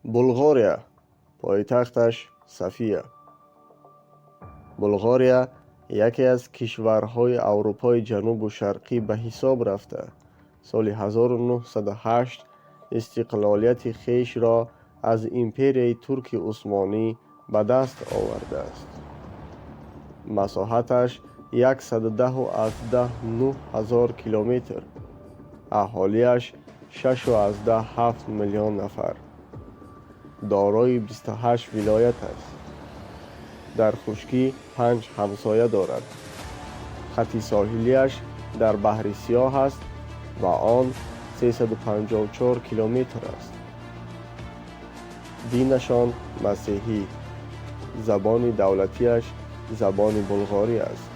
بلغاریا، پایتختش صفیه. بلغاریا یکی از کشورهای اروپای جنوب و شرقی به حساب رفته سال 1908 استقلالیت خیش را از امپرای ترک عثمانی به دست آورده است. مساحتش 110,900 کیلومتر، اهالیش 6.7 میلیون نفر، دارای 28 ولایت است. در خشکی 5 همسایه دارد. خط ساحلیش در بحر سیاه است و آن 354 کیلومتر است. دینشان مسیحی. زبان دولتیش زبان بلغاری است.